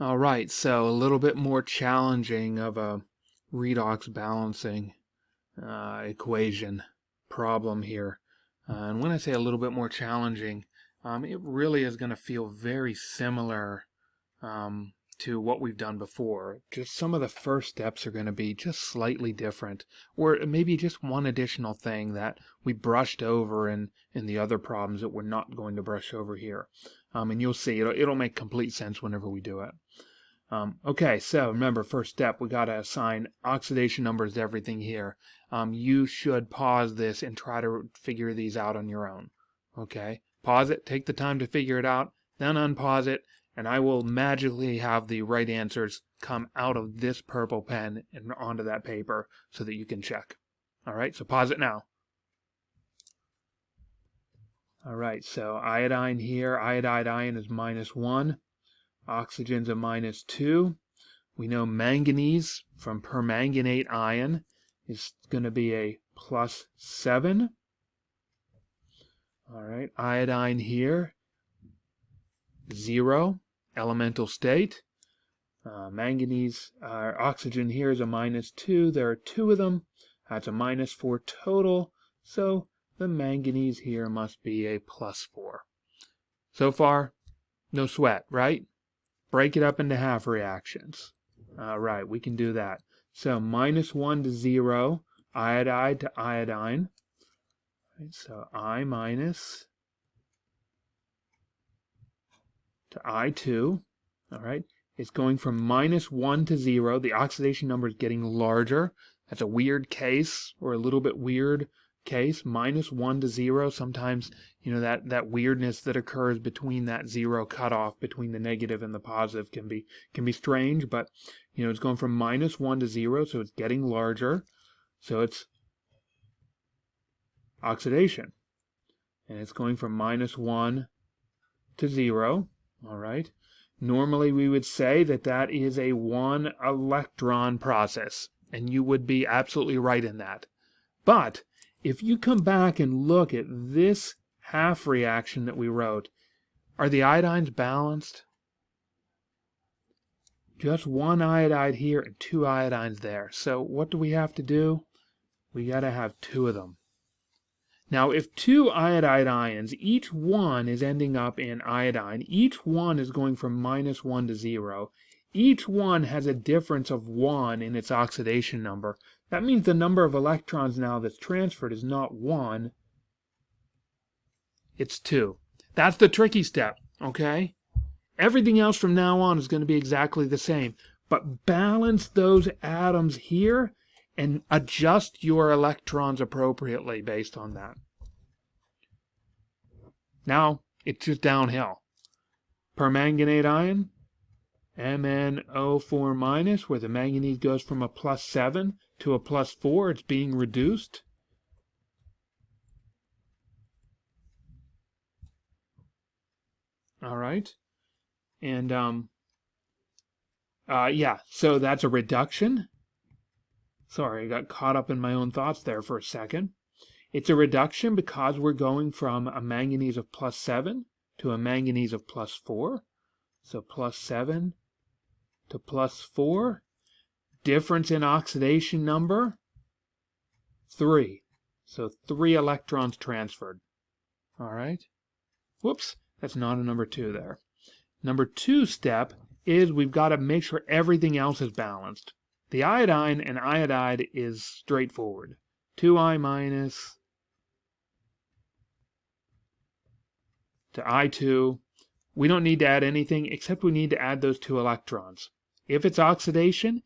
All right, so a little bit more challenging of a redox balancing equation problem here. And when I say a little bit more challenging, it really is going to feel very similar to what we've done before. Just some of the first steps are going to be just slightly different, or maybe just one additional thing that we brushed over in the other problems that we're not going to brush over here. And you'll see it'll make complete sense whenever we do it. Okay, so remember, first step, we got to assign oxidation numbers to everything here. You should pause this and try to figure these out on your own. Okay, pause it, take the time to figure it out, then unpause it, and I will magically have the right answers come out of this purple pen and onto that paper so that you can check. All right, so pause it now. All right, so iodine here, iodide ion is -1. Oxygen's a -2. We know manganese from permanganate ion is going to be a +7. All right, iodine here, 0, elemental state. Manganese, oxygen here is a -2. There are 2 of them. That's a -4 total. So the manganese here must be a +4. So far, no sweat, right? Break it up into half reactions. All right, we can do that. So -1 to 0, iodide to iodine. Right, so I minus to I2. All right, it's going from -1 to 0. The oxidation number is getting larger. That's a weird case, or a little bit weird case. -1 to 0. Sometimes, that weirdness that occurs between that 0 cutoff between the negative and the positive can be strange, but it's going from -1 to 0, so it's getting larger. So it's oxidation, and it's going from -1 to 0. All right. Normally we would say that is a 1 electron process, and you would be absolutely right in that. But if you come back and look at this half reaction that we wrote, are the iodines balanced? Just 1 iodide here and 2 iodines there. So what do we have to do? We got to have 2 of them. Now, if 2 iodide ions, each one is ending up in iodine, each one is going from -1 to 0, each one has a difference of 1 in its oxidation number. That means the number of electrons now that's transferred is not 1, it's 2. That's the tricky step, okay? Everything else from now on is going to be exactly the same. But balance those atoms here and adjust your electrons appropriately based on that. Now, it's just downhill. Permanganate ion, MnO4-, where the manganese goes from a +7 to a +4, it's being reduced. All right. And, yeah, so that's a reduction. Sorry, I got caught up in my own thoughts there for a second. It's a reduction because we're going from a manganese of +7 to a manganese of +4. So +7 to +4. Difference in oxidation number, 3. So 3 electrons transferred. All right. Whoops, that's not a number 2 there. Number 2 step is we've got to make sure everything else is balanced. The iodine and iodide is straightforward. 2I- to I2. We don't need to add anything except we need to add those 2 electrons. If it's oxidation,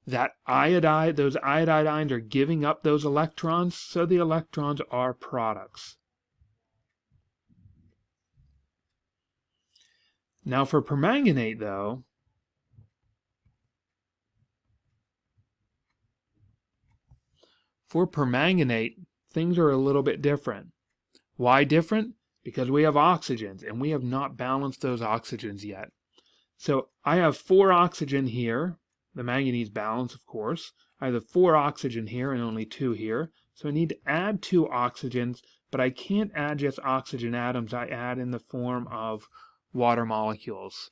those iodide ions are giving up those electrons, so the electrons are products. Now for permanganate, though, things are a little bit different. Why different? Because we have oxygens, and we have not balanced those oxygens yet. So I have 4 oxygen here. The manganese balance, of course. I have 4 oxygen here and only 2 here. So I need to add 2 oxygens, but I can't add just oxygen atoms. I add in the form of water molecules.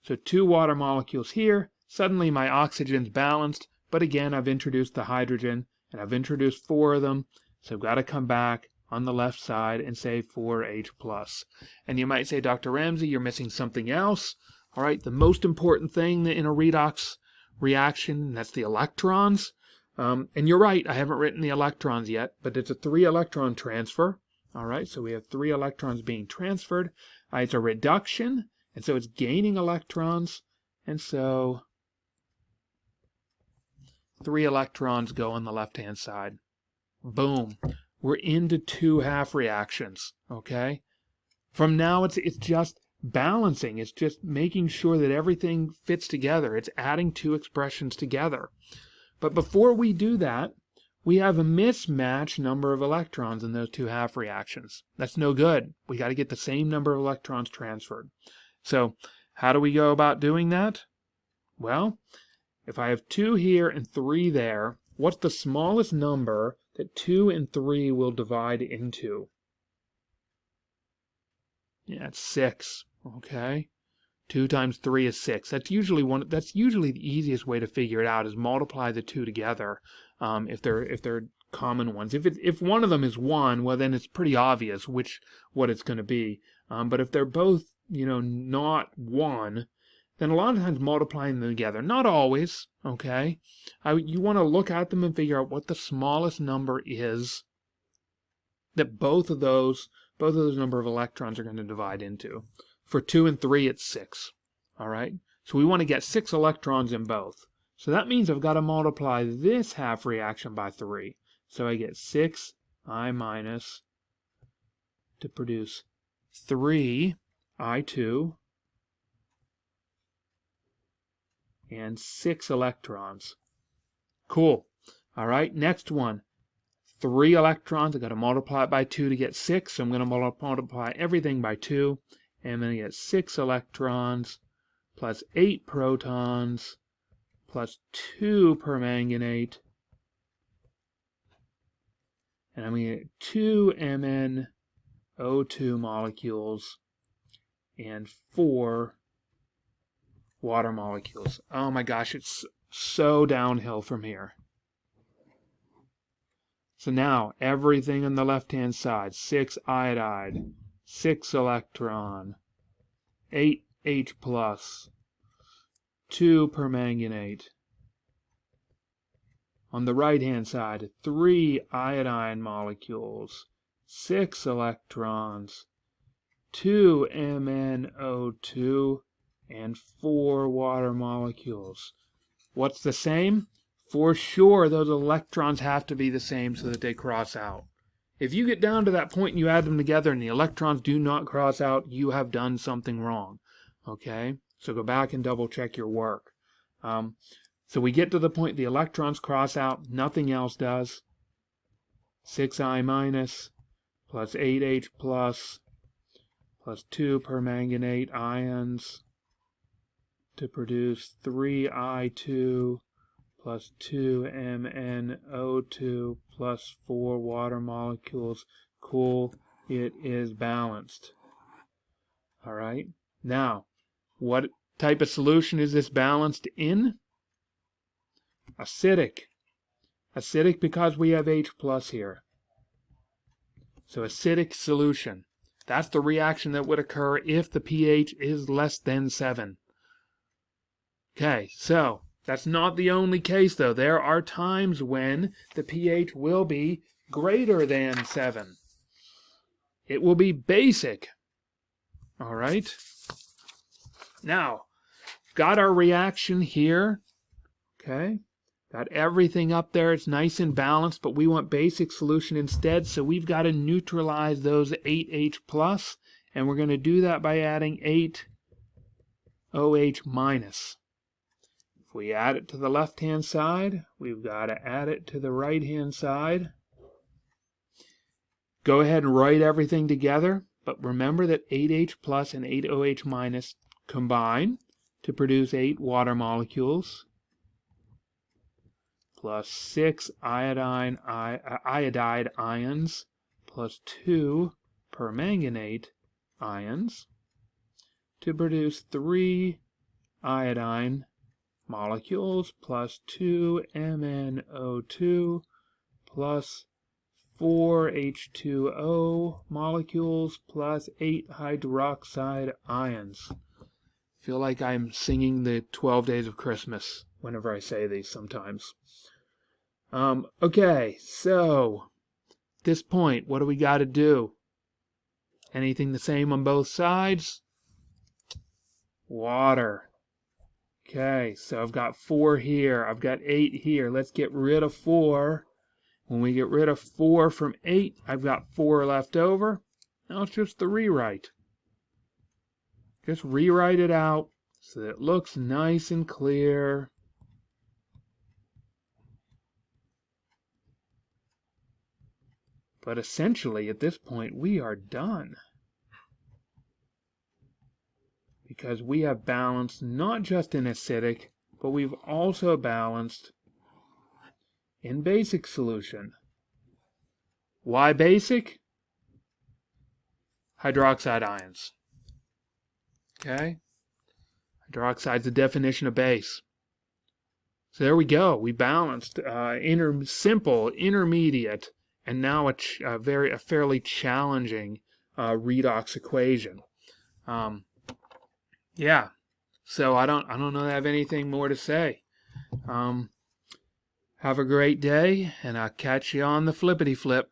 So 2 water molecules here. Suddenly my oxygen's balanced, but again I've introduced the hydrogen, and I've introduced 4 of them, so I've got to come back on the left side and say 4H+. And you might say, Dr. Ramsey, you're missing something else. All right, the most important thing in a redox reaction, that's the electrons. And you're right, I haven't written the electrons yet, but it's a 3-electron transfer. All right, so we have 3 electrons being transferred. It's a reduction, and so it's gaining electrons, and so 3 electrons go on the left-hand side. Boom. We're into 2 half reactions, okay? From now, it's just balancing. It's just making sure that everything fits together. It's adding 2 expressions together. But before we do that, we have a mismatched number of electrons in those 2 half reactions. That's no good. We got to get the same number of electrons transferred. So how do we go about doing that? Well, if I have 2 here and 3 there, what's the smallest number that 2 and 3 will divide into? Yeah, it's 6. Okay. 2 times 3 is 6. That's usually the easiest way to figure it out, is multiply the 2 together. If they're common ones. If one of them is 1, well then it's pretty obvious what it's going to be. But if they're both, not 1, then a lot of times multiplying them together. Not always, okay? You want to look at them and figure out what the smallest number is that both of those number of electrons are going to divide into. For 2 and 3, it's 6. All right? So we want to get 6 electrons in both. So that means I've got to multiply this half reaction by 3. So I get 6I minus to produce 3I2 and 6 electrons. Cool. All right, next one. 3 electrons. I've got to multiply it by 2 to get 6. So I'm going to multiply everything by 2. And I'm going to get 6 electrons plus 8 protons plus 2 permanganate. And I'm going to get 2 MnO2 molecules and 4 water molecules. Oh my gosh, it's so downhill from here. So now, everything on the left-hand side, 6 iodide, 6 electron, 8H+, 2 permanganate. On the right-hand side, 3 iodine molecules, 6 electrons, 2 MnO2, and 4 water molecules. What's the same? For sure, those electrons have to be the same so that they cross out. If you get down to that point and you add them together and the electrons do not cross out, you have done something wrong. Okay? So go back and double check your work. So we get to the point the electrons cross out, nothing else does. 6I minus plus 8H plus 2 permanganate ions to produce 3I2 plus 2 MnO2 plus 4 water molecules. Cool, it is balanced. All right, now, what type of solution is this balanced in? Acidic. Acidic because we have H plus here. So acidic solution. That's the reaction that would occur if the pH is less than 7. Okay, so that's not the only case, though. There are times when the pH will be greater than 7. It will be basic. All right? Now, got our reaction here. Okay? Got everything up there. It's nice and balanced, but we want basic solution instead, so we've got to neutralize those 8H+, and we're going to do that by adding 8OH minus. If we add it to the left-hand side, we've got to add it to the right-hand side. Go ahead and write everything together, but remember that 8H plus and 8OH minus combine to produce 8 water molecules plus 6 iodide ions plus 2 permanganate ions to produce 3 iodine molecules plus 2 MnO2 plus 4 H2O molecules plus 8 hydroxide ions. Feel like I'm singing the 12 Days of Christmas whenever I say these sometimes. Okay, so at this point, what do we got to do? Anything the same on both sides? Water. Okay, so I've got 4 here. I've got 8 here. Let's get rid of 4. When we get rid of 4 from 8, I've got 4 left over. Now it's just the rewrite. Just rewrite it out so that it looks nice and clear. But essentially, at this point, we are done. Because we have balanced not just in acidic, but we've also balanced in basic solution. Why basic? Hydroxide ions. Okay? Hydroxide's the definition of base. So there we go. We balanced simple, intermediate, and now a fairly challenging redox equation. Yeah. So I don't know that I have anything more to say. Have a great day, and I'll catch you on the flippity flip.